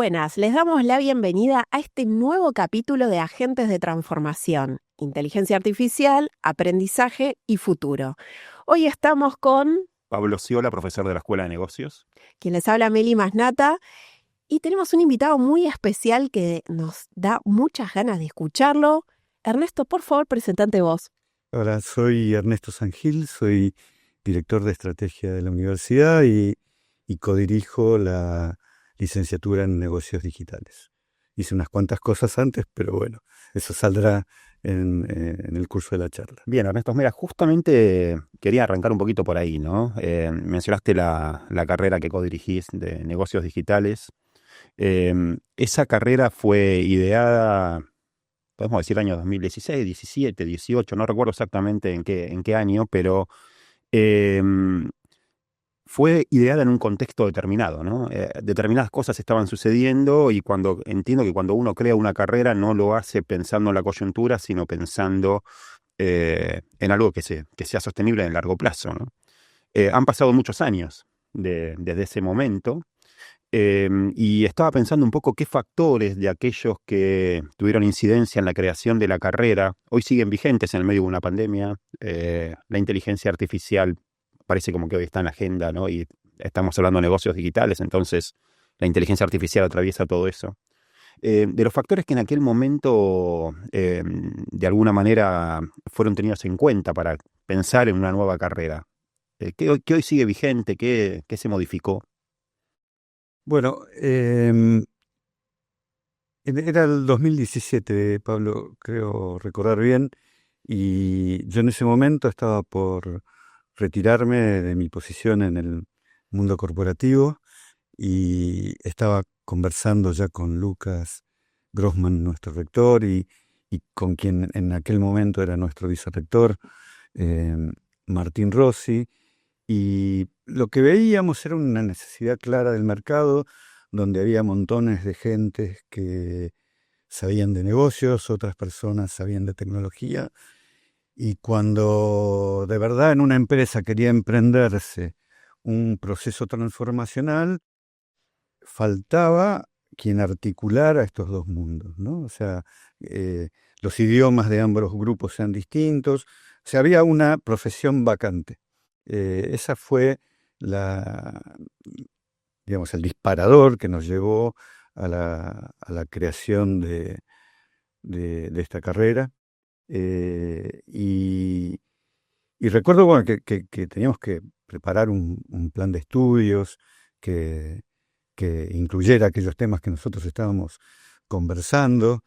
Buenas, les damos la bienvenida a este nuevo capítulo de Agentes de Transformación, Inteligencia Artificial, Aprendizaje y Futuro. Hoy estamos con Pablo Ciola, profesor de la Escuela de Negocios. quien les habla, Meli Masnata, y tenemos un invitado muy especial que nos da muchas ganas de escucharlo. Ernesto, por favor, presentate vos. Hola, soy Ernesto Sangil, soy director de estrategia de la universidad y codirijo la licenciatura en negocios digitales. Hice unas cuantas cosas antes, pero bueno, eso saldrá en el curso de la charla. Bien, Ernesto, mira, justamente quería arrancar un poquito por ahí, ¿no? Mencionaste la carrera que codirigís de negocios digitales. Esa carrera fue ideada, podemos decir, año 2016, 17, 18, no recuerdo exactamente en qué año, pero fue ideada en un contexto determinado, ¿no? Determinadas cosas estaban sucediendo y entiendo que cuando uno crea una carrera no lo hace pensando en la coyuntura, sino pensando en algo que sea sostenible en el largo plazo, ¿no? Han pasado muchos años desde ese momento y estaba pensando un poco qué factores de aquellos que tuvieron incidencia en la creación de la carrera hoy siguen vigentes en el medio de una pandemia. La inteligencia artificial parece como que hoy está en la agenda, ¿no? Y estamos hablando de negocios digitales, entonces la inteligencia artificial atraviesa todo eso. De los factores que en aquel momento de alguna manera fueron tenidos en cuenta para pensar en una nueva carrera, ¿qué hoy sigue vigente? ¿Qué se modificó? Bueno, era el 2017, Pablo, creo recordar bien, y yo en ese momento estaba por retirarme de mi posición en el mundo corporativo y estaba conversando ya con Lucas Grossman, nuestro rector, y con quien en aquel momento era nuestro vicerrector, eh, Martín Rossi, y lo que veíamos era una necesidad clara del mercado, donde había montones de gente que sabían de negocios, otras personas sabían de tecnología, y cuando de verdad en una empresa quería emprenderse un proceso transformacional, faltaba quien articulara estos dos mundos, ¿no? O sea, los idiomas de ambos grupos sean distintos, o sea, había una profesión vacante. Esa fue digamos, el disparador que nos llevó a la creación de esta carrera. Y recuerdo, bueno, que teníamos que preparar un plan de estudios que incluyera aquellos temas que nosotros estábamos conversando.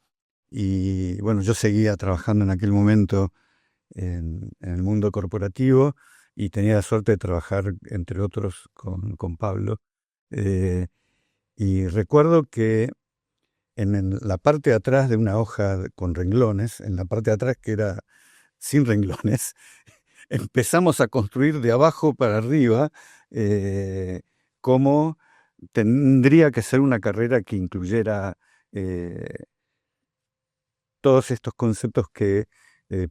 Y bueno, yo seguía trabajando en aquel momento en el mundo corporativo y tenía la suerte de trabajar, entre otros, con Pablo. Eh, y recuerdo que en la parte de atrás de una hoja con renglones, en la parte de atrás que era sin renglones, empezamos a construir de abajo para arriba cómo tendría que ser una carrera que incluyera todos estos conceptos que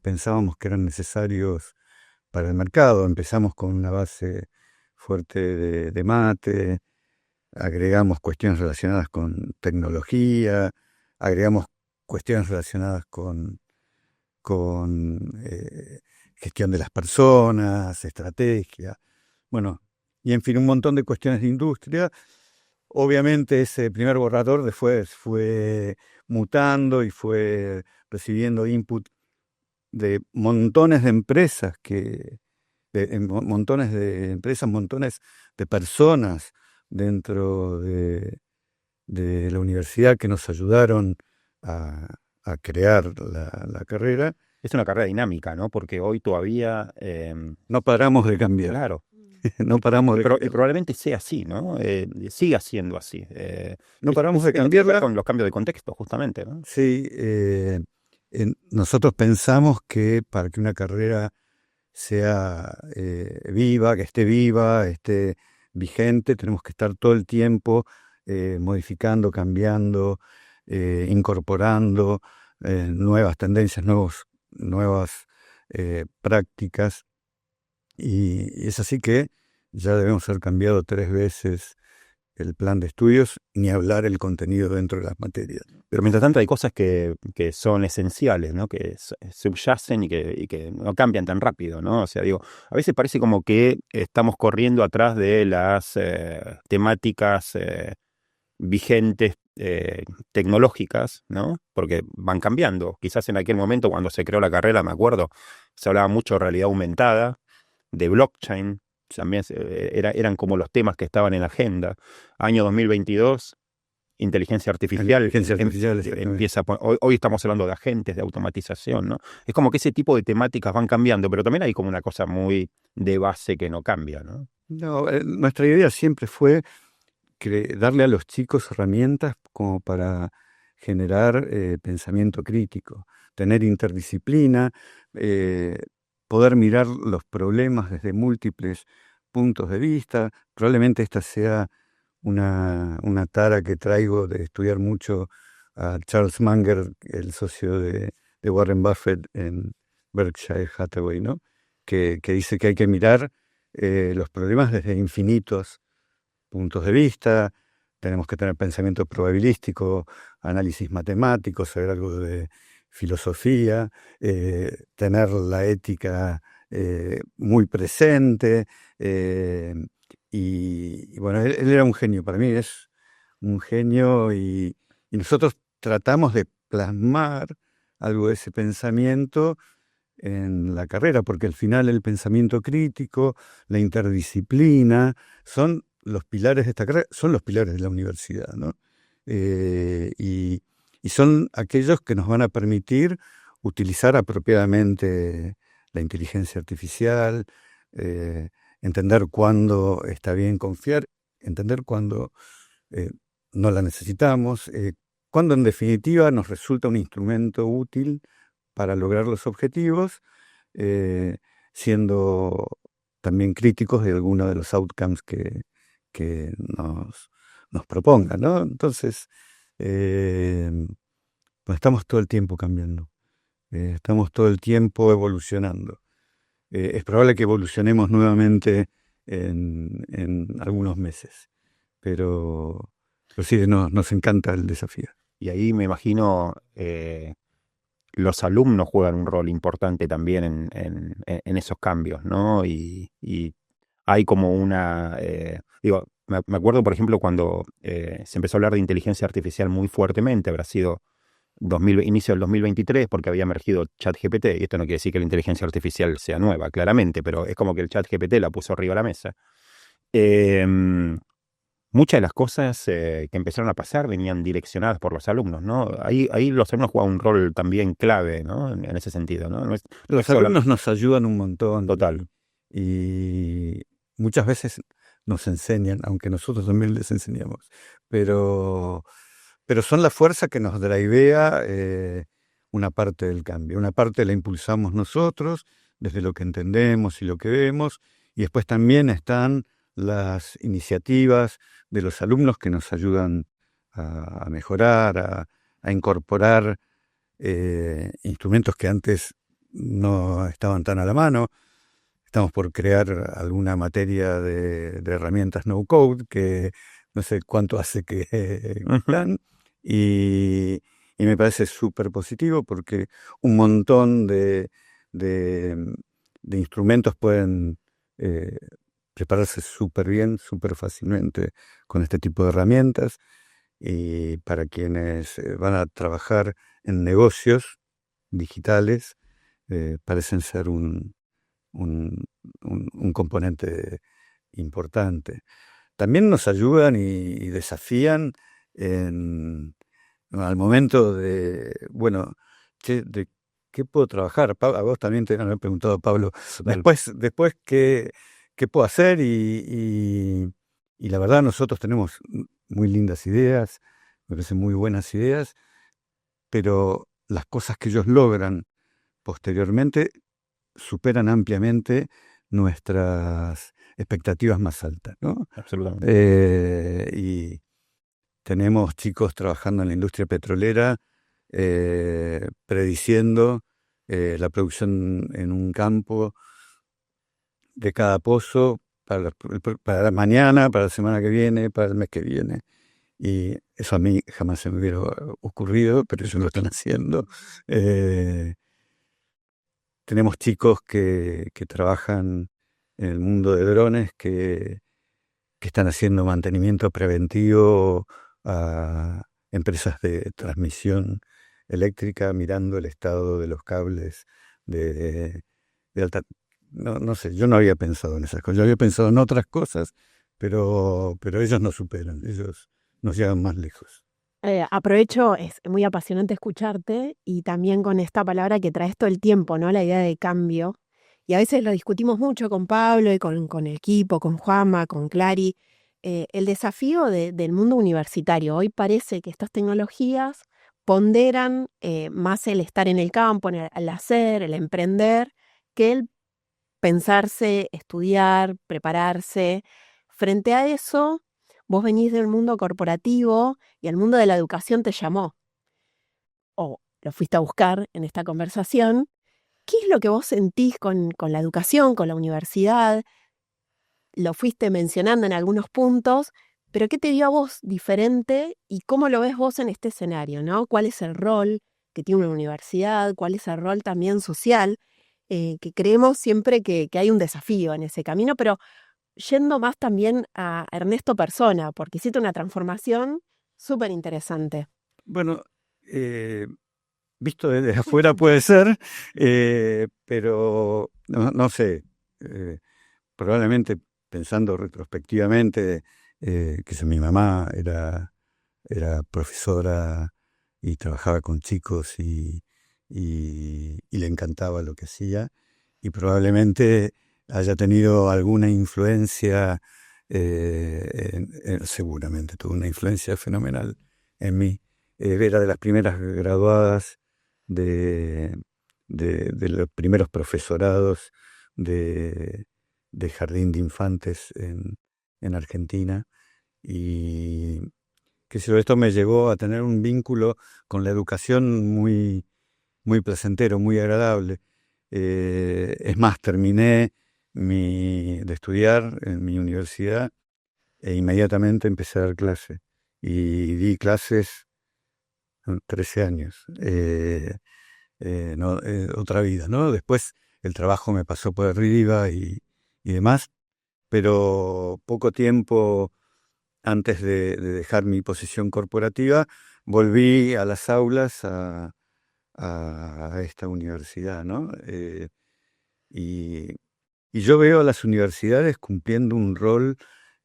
pensábamos que eran necesarios para el mercado. Empezamos con una base fuerte de mate, agregamos cuestiones relacionadas con tecnología, agregamos cuestiones relacionadas con gestión de las personas, estrategia, bueno, y en fin, un montón de cuestiones de industria. Obviamente ese primer borrador después fue mutando y fue recibiendo input de montones de empresas montones de empresas, montones de personas dentro de la universidad que nos ayudaron a, a crear la carrera. Es una carrera dinámica, ¿no? Porque hoy todavía... No paramos de cambiar. Claro. No paramos de cambiar. Probablemente sea así, ¿no? Siga siendo así. No paramos de Tiene que ver cambiarla. con los cambios de contexto, justamente, ¿no? Sí, nosotros pensamos que para que una carrera sea viva, que esté vigente, tenemos que estar todo el tiempo modificando, cambiando, incorporando nuevas tendencias, nuevas prácticas. Y es así que ya debemos haber cambiado 3 veces el plan de estudios, ni hablar el contenido dentro de las materias. Pero mientras tanto hay cosas que son esenciales, ¿no? Que subyacen y que no cambian tan rápido, ¿no? O sea, digo, a veces parece como que estamos corriendo atrás de las temáticas vigentes tecnológicas, ¿no? Porque van cambiando. Quizás en aquel momento, cuando se creó la carrera, me acuerdo, se hablaba mucho de realidad aumentada, de blockchain, también eran como los temas que estaban en la agenda. Año 2022, inteligencia artificial, empieza hoy estamos hablando de agentes, de automatización, ¿no? Es como que ese tipo de temáticas van cambiando, pero también hay como una cosa muy de base que no cambia, ¿no? No, nuestra idea siempre fue darle a los chicos herramientas como para generar pensamiento crítico, tener interdisciplina, poder mirar los problemas desde múltiples puntos de vista. Probablemente esta sea una tara que traigo de estudiar mucho a Charles Munger, el socio de Warren Buffett en Berkshire Hathaway, ¿no? Que dice que hay que mirar los problemas desde infinitos puntos de vista, tenemos que tener pensamiento probabilístico, análisis matemático, saber algo de filosofía, tener la ética muy presente. Y bueno, él era un genio, para mí es un genio y nosotros tratamos de plasmar algo de ese pensamiento en la carrera, porque al final el pensamiento crítico, la interdisciplina, son los pilares de esta carrera, son los pilares de la universidad, ¿no? Y son aquellos que nos van a permitir utilizar apropiadamente la inteligencia artificial, entender cuándo está bien confiar, entender cuándo no la necesitamos, cuándo en definitiva nos resulta un instrumento útil para lograr los objetivos, siendo también críticos de algunos de los outcomes que nos propongan, ¿no? Entonces, pues estamos todo el tiempo cambiando, estamos todo el tiempo evolucionando. Es probable que evolucionemos nuevamente en algunos meses, pero sí, nos encanta el desafío. Y ahí me imagino los alumnos juegan un rol importante también en esos cambios, ¿no? Y hay como una... digo, me acuerdo, por ejemplo, cuando se empezó a hablar de inteligencia artificial muy fuertemente, habrá sido inicio del 2023, porque había emergido ChatGPT, y esto no quiere decir que la inteligencia artificial sea nueva, claramente, pero es como que el ChatGPT la puso arriba de la mesa. Muchas de las cosas que empezaron a pasar venían direccionadas por los alumnos, ¿no? Ahí los alumnos juegan un rol también clave, ¿no? En ese sentido, ¿no? Los alumnos nos ayudan un montón. Total. Y muchas veces nos enseñan, aunque nosotros también les enseñamos, pero son la fuerza que nos drivea una parte del cambio. Una parte la impulsamos nosotros, desde lo que entendemos y lo que vemos, y después también están las iniciativas de los alumnos que nos ayudan a mejorar, a incorporar instrumentos que antes no estaban tan a la mano. Estamos por crear alguna materia de herramientas no code que no sé cuánto hace que están, y me parece súper positivo porque un montón de instrumentos pueden prepararse súper bien, súper fácilmente con este tipo de herramientas, y para quienes van a trabajar en negocios digitales parecen ser un componente importante. También nos ayudan y desafían al momento de, bueno, ¿de qué puedo trabajar? A vos también te han preguntado, Pablo, después ¿qué puedo hacer? Y la verdad nosotros tenemos muy lindas ideas, me parecen muy buenas ideas, pero las cosas que ellos logran posteriormente superan ampliamente nuestras expectativas más altas, ¿no? Absolutamente. Y tenemos chicos trabajando en la industria petrolera prediciendo la producción en un campo de cada pozo para mañana, para la semana que viene, para el mes que viene. Y eso a mí jamás se me hubiera ocurrido, pero ellos lo están haciendo. Tenemos chicos que trabajan en el mundo de drones, que están haciendo mantenimiento preventivo a empresas de transmisión eléctrica, mirando el estado de los cables de alta... No sé, yo no había pensado en esas cosas, yo había pensado en otras cosas, pero ellos nos superan, ellos nos llevan más lejos. Aprovecho, es muy apasionante escucharte y también con esta palabra que traes todo el tiempo, ¿no? La idea de cambio. Y a veces lo discutimos mucho con Pablo y con el equipo, con Juanma, con Clary. El desafío del mundo universitario. Hoy parece que estas tecnologías ponderan más el estar en el campo, el hacer, el emprender, que el pensarse, estudiar, prepararse. Frente a eso, vos venís del mundo corporativo y el mundo de la educación te llamó, o lo fuiste a buscar en esta conversación. ¿Qué es lo que vos sentís con la educación, con la universidad? Lo fuiste mencionando en algunos puntos, pero ¿qué te dio a vos diferente y cómo lo ves vos en este escenario, ¿no? ¿Cuál es el rol que tiene una universidad? ¿Cuál es el rol también social? Que creemos siempre que hay un desafío en ese camino, pero yendo más también a Ernesto persona, porque hiciste una transformación súper interesante. Bueno, visto desde afuera puede ser, pero no sé, probablemente pensando retrospectivamente, que mi mamá era profesora y trabajaba con chicos y le encantaba lo que hacía, y probablemente haya tenido alguna influencia, seguramente tuvo una influencia fenomenal en mí. Era de las primeras graduadas de los primeros profesorados de jardín de infantes en Argentina, y esto me llevó a tener un vínculo con la educación muy, muy placentero, muy agradable. Es más, terminé de estudiar en mi universidad e inmediatamente empecé a dar clase. Y di clases 13 años. Otra vida, ¿no? Después el trabajo me pasó por arriba y demás, pero poco tiempo antes de dejar mi posición corporativa, volví a las aulas a esta universidad, ¿no? Y yo veo a las universidades cumpliendo un rol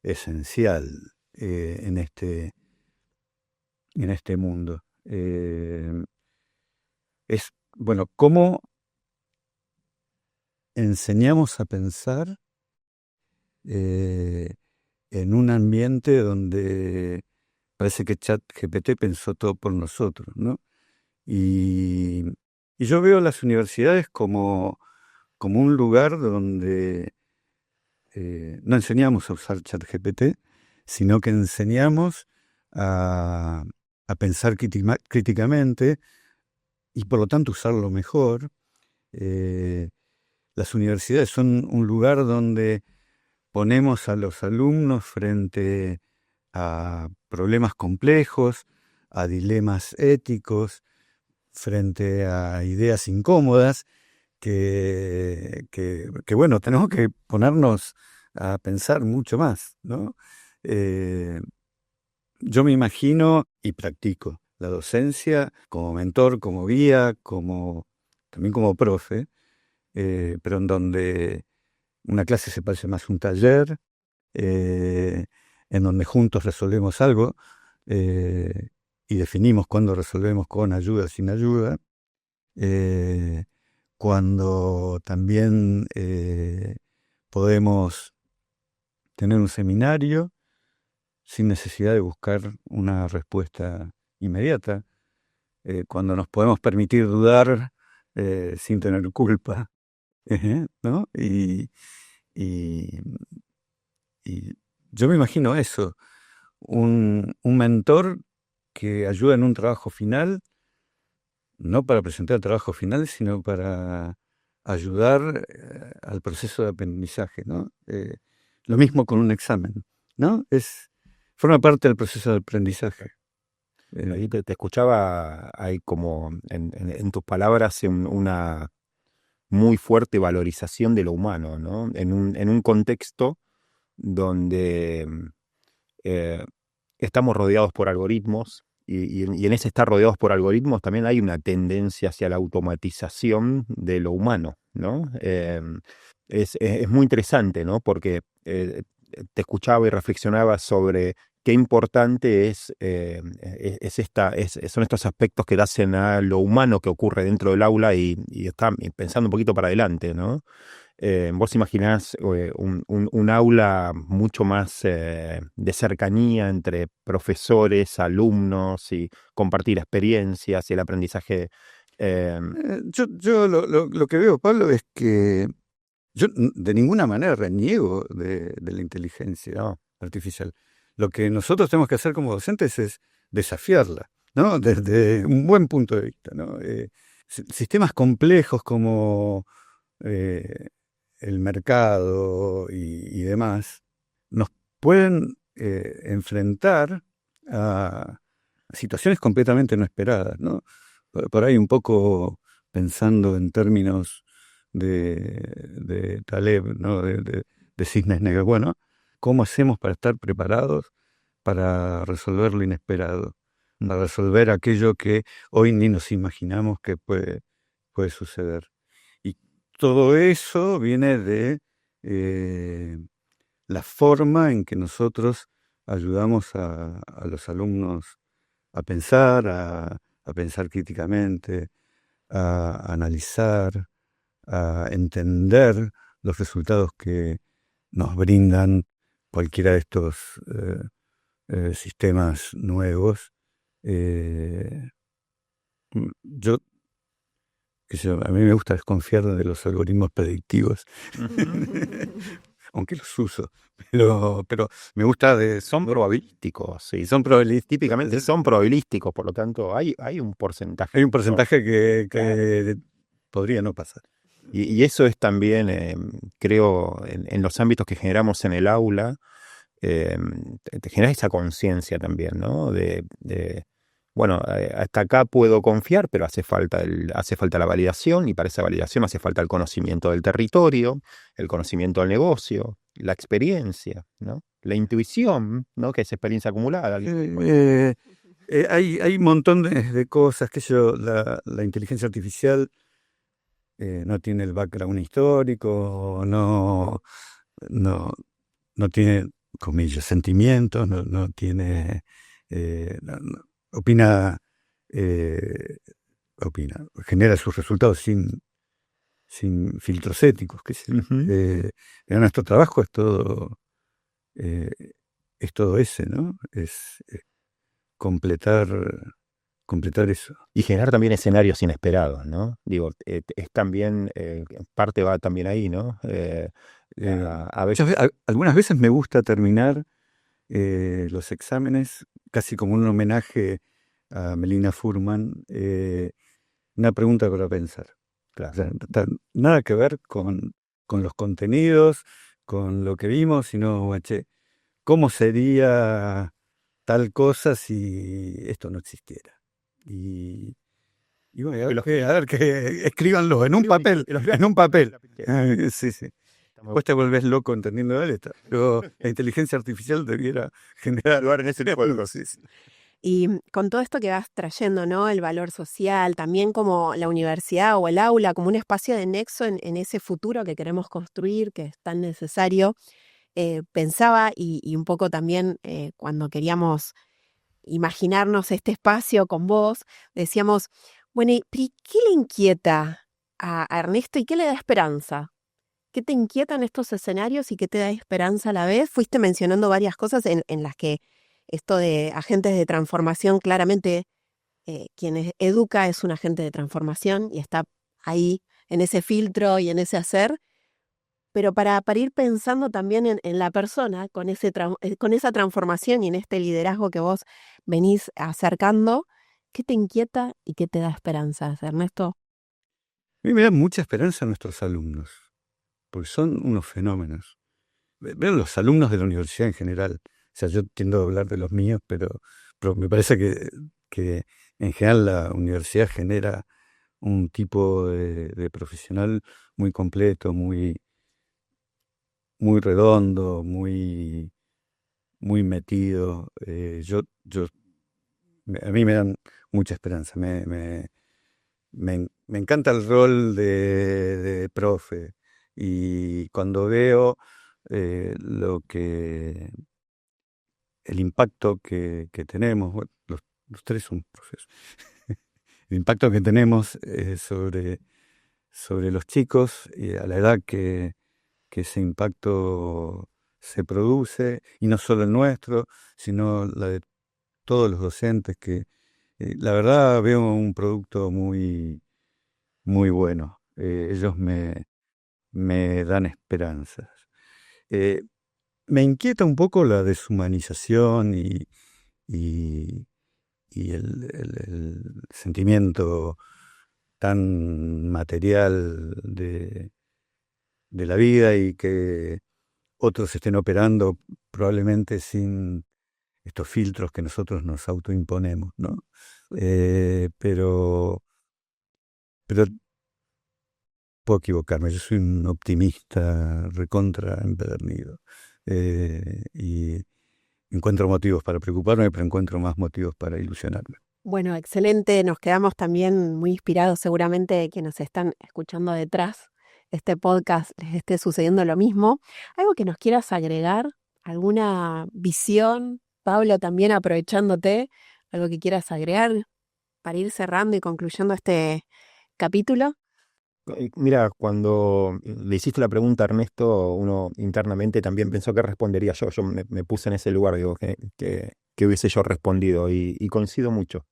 esencial en este mundo. Bueno, ¿cómo enseñamos a pensar en un ambiente donde parece que ChatGPT pensó todo por nosotros, ¿no? Y yo veo las universidades como un lugar donde no enseñamos a usar ChatGPT, sino que enseñamos a pensar críticamente y por lo tanto usarlo mejor. Las universidades son un lugar donde ponemos a los alumnos frente a problemas complejos, a dilemas éticos, frente a ideas incómodas, que bueno, tenemos que ponernos a pensar mucho más, ¿no? Yo me imagino y practico la docencia como mentor, como guía, también como profe, pero en donde una clase se parece más a un taller, en donde juntos resolvemos algo y definimos cuándo resolvemos con ayuda, sin ayuda, cuando también podemos tener un seminario sin necesidad de buscar una respuesta inmediata, cuando nos podemos permitir dudar sin tener culpa, ¿no? Y yo me imagino eso, un mentor que ayuda en un trabajo final, no para presentar el trabajo final, sino para ayudar al proceso de aprendizaje, ¿no? Lo mismo con un examen, ¿no? Forma parte del proceso de aprendizaje. Ahí te escuchaba, hay como en tus palabras una muy fuerte valorización de lo humano, ¿no? En un contexto donde eh, estamos rodeados por algoritmos y en ese estar rodeados por algoritmos también hay una tendencia hacia la automatización de lo humano, ¿no? Es muy interesante, ¿no? Porque te escuchaba y reflexionaba sobre qué importante son estos aspectos que hacen a lo humano que ocurre dentro del aula y está pensando un poquito para adelante, ¿no? Vos imaginás un aula mucho más de cercanía entre profesores, alumnos y compartir experiencias y el aprendizaje. eh, Yo lo que veo, Pablo, es que yo de ninguna manera reniego de la inteligencia no, artificial. Lo que nosotros tenemos que hacer como docentes es desafiarla, ¿no? Desde un buen punto de vista, ¿no? Sistemas complejos como el mercado y demás nos pueden enfrentar a situaciones completamente no esperadas, ¿no? Por ahí un poco pensando en términos de Taleb, ¿no? De cisnes negros. Bueno, ¿cómo hacemos para estar preparados para resolver lo inesperado? Para resolver aquello que hoy ni nos imaginamos que puede suceder. Y todo eso viene de la forma en que nosotros ayudamos a los alumnos a pensar, a pensar críticamente, a analizar, a entender los resultados que nos brindan cualquiera de estos sistemas nuevos. Yo, qué sé yo, a mí me gusta desconfiar de los algoritmos predictivos, aunque los uso, pero me gusta son probabilísticos, sí. son probabilísticos. Típicamente son probabilísticos, por lo tanto, hay un porcentaje. Hay un porcentaje que Claro. podría no pasar. Y eso es también, creo, en los ámbitos que generamos en el aula, eh, te genera esa conciencia también, ¿no? Bueno, hasta acá puedo confiar, pero hace falta la validación y para esa validación hace falta el conocimiento del territorio, el conocimiento del negocio, la experiencia, ¿no? La intuición, ¿no? Que es experiencia acumulada. Hay un montón de cosas que la inteligencia artificial no tiene el background histórico, no, no tiene, comillas, sentimientos, no tiene, opina, eh, genera sus resultados sin filtros éticos, qué sé yo. Ujú. Nuestro trabajo eh, es todo ese, ¿no? Es completar eso. Y generar también escenarios inesperados, ¿no? Digo, es también, parte va también ahí, ¿no? A veces. Algunas veces me gusta terminar los exámenes casi como un homenaje a Melina Furman, una pregunta para pensar. O sea, nada que ver con los contenidos, con lo que vimos, sino, che, ¿cómo sería tal cosa si esto no existiera? Y bueno, a ver que escríbanlo en un papel, en un papel. Sí, sí. Después te volvés loco entendiendo la letra, pero la inteligencia artificial debiera generar Lugar en ese tipo de cosas. Sí, sí. Y con todo esto que vas trayendo, ¿no? El valor social, también como la universidad o el aula, como un espacio de nexo en ese futuro que queremos construir, que es tan necesario, pensaba y un poco también cuando queríamos imaginarnos este espacio con vos, decíamos, bueno, ¿y qué le inquieta a Ernesto y qué le da esperanza? ¿Qué te inquietan estos escenarios y qué te da esperanza a la vez? Fuiste mencionando varias cosas en las que esto de agentes de transformación, claramente quien educa es un agente de transformación y está ahí en ese filtro y en ese hacer, pero para ir pensando también en la persona con con esa transformación y en este liderazgo que vos venís acercando, ¿qué te inquieta y qué te da esperanzas, Ernesto? A mí me da mucha esperanza a nuestros alumnos, porque son unos fenómenos. veo los alumnos de la universidad en general. O sea, yo tiendo a hablar de los míos, pero me parece que en general la universidad genera un tipo de profesional muy completo, muy redondo, muy metido. A mí me dan mucha esperanza. Me encanta el rol de profe. Y cuando veo el impacto que tenemos, bueno, los tres son profes, el impacto que tenemos sobre los chicos y a la edad que ese impacto se produce, y no solo el nuestro, sino la de todos los docentes, que la verdad veo un producto muy, muy bueno. Ellos me dan esperanzas. Eh, Me inquieta un poco la deshumanización y, y el sentimiento tan material de la vida, y que otros estén operando probablemente sin estos filtros que nosotros nos autoimponemos, ¿no? Pero puedo equivocarme, yo soy un optimista recontra empedernido, y encuentro motivos para preocuparme, pero encuentro más motivos para ilusionarme. Bueno, excelente. Nos quedamos también muy inspirados, seguramente que nos están escuchando detrás. Este podcast les esté sucediendo lo mismo. ¿Algo que nos quieras agregar? ¿Alguna visión? Pablo, también aprovechándote, algo que quieras agregar para ir cerrando y concluyendo este capítulo. Mira, cuando le hiciste la pregunta a Ernesto, uno internamente también pensó que respondería yo. Yo me puse en ese lugar, digo, que hubiese yo respondido y coincido mucho.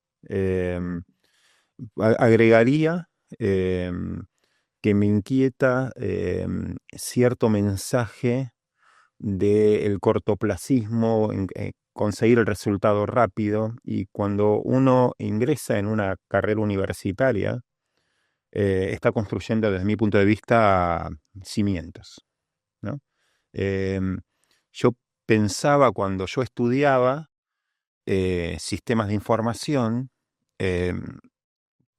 Agregaría que me inquieta cierto mensaje del cortoplacismo, conseguir el resultado rápido, y cuando uno ingresa en una carrera universitaria, está construyendo, desde mi punto de vista, cimientos, ¿no? Yo pensaba, cuando yo estudiaba sistemas de información,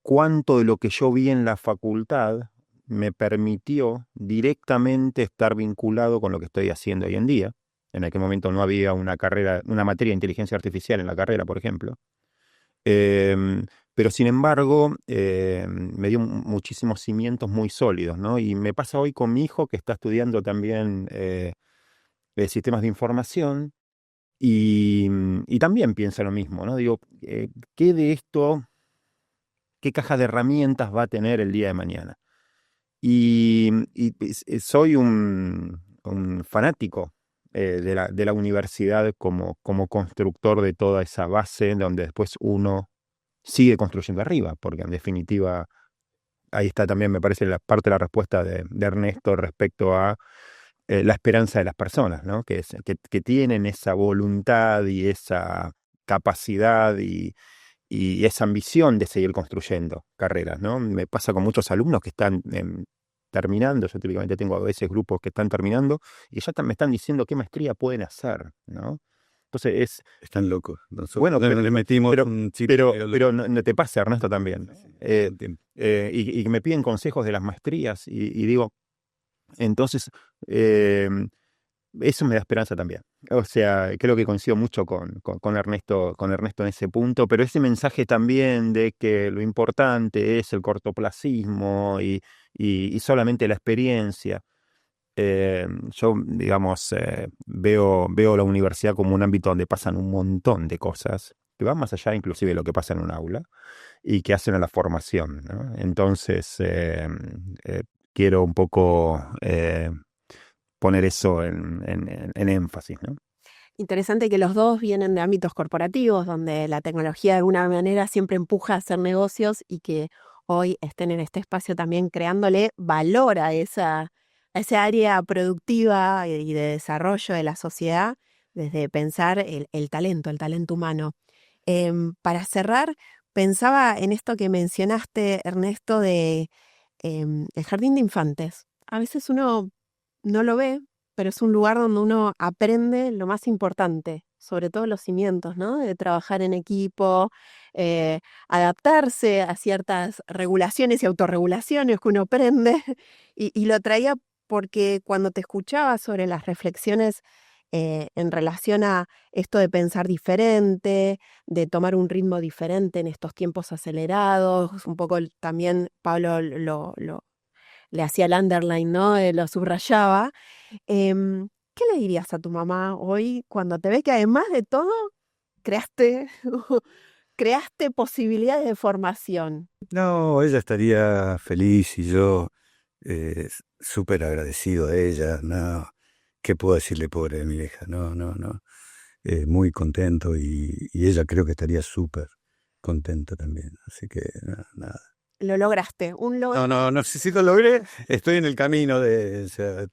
cuánto de lo que yo vi en la facultad me permitió directamente estar vinculado con lo que estoy haciendo hoy en día. En aquel momento no había una materia de inteligencia artificial en la carrera, por ejemplo. Pero sin embargo, me dio muchísimos cimientos muy sólidos, ¿no? Y me pasa hoy con mi hijo, que está estudiando también sistemas de información, y también piensa lo mismo, ¿no? Digo, ¿qué de esto, qué caja de herramientas va a tener el día de mañana? Soy un fanático de la universidad como constructor de toda esa base, donde después uno sigue construyendo arriba, porque en definitiva ahí está también, me parece, la parte de la respuesta de Ernesto respecto a la esperanza de las personas, ¿no? Que tienen esa voluntad y esa capacidad y esa ambición de seguir construyendo carreras, ¿no? Me pasa con muchos alumnos que están terminando. Yo típicamente tengo a veces grupos que están terminando y ya me están diciendo qué maestría pueden hacer, ¿no? Entonces Están locos. Nosotros bueno, le metimos un chip. pero no te pasa, Ernesto, también. Entiendo. Y me piden consejos de las maestrías y digo, entonces, eso me da esperanza también. O sea, creo que coincido mucho con Ernesto en ese punto, pero ese mensaje también de que lo importante es el cortoplacismo y solamente la experiencia. Yo, digamos, veo la universidad como un ámbito donde pasan un montón de cosas que van más allá inclusive de lo que pasa en un aula y que hacen a la formación, ¿no? Entonces, quiero un poco poner eso en énfasis, ¿no? Interesante que los dos vienen de ámbitos corporativos, donde la tecnología de alguna manera siempre empuja a hacer negocios, y que hoy estén en este espacio también creándole valor a esa área productiva y de desarrollo de la sociedad, desde pensar el talento humano. Para cerrar, pensaba en esto que mencionaste, Ernesto, de el jardín de infantes. A veces uno no lo ve, pero es un lugar donde uno aprende lo más importante, sobre todo los cimientos, ¿no? De trabajar en equipo, eh, adaptarse a ciertas regulaciones y autorregulaciones que uno aprende. Y lo traía porque cuando te escuchaba sobre las reflexiones en relación a esto de pensar diferente, de tomar un ritmo diferente en estos tiempos acelerados, un poco también Pablo le hacía el underline, ¿no? Lo subrayaba. ¿Qué le dirías a tu mamá hoy cuando te ve que además de todo creaste, creaste posibilidades de formación? No, ella estaría feliz y yo súper agradecido a ella. No, ¿qué puedo decirle, pobre de mi vieja? No, no, no. Muy contento y ella creo que estaría súper contenta también. Así que nada. Lo lograste, un logro, No sé si lo logré. Estoy en el camino o sea,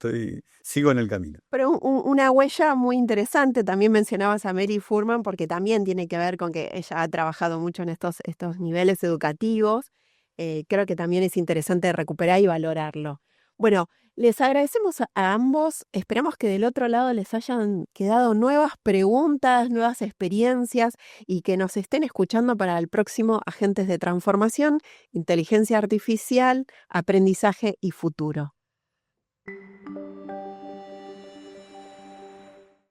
sigo en el camino. pero una huella muy interesante. También mencionabas a Mary Furman porque también tiene que ver con que ella ha trabajado mucho en estos niveles educativos. Creo que también es interesante recuperar y valorarlo. Bueno, les agradecemos a ambos. Esperamos que del otro lado les hayan quedado nuevas preguntas, nuevas experiencias y que nos estén escuchando para el próximo Agentes de Transformación, Inteligencia Artificial, Aprendizaje y Futuro.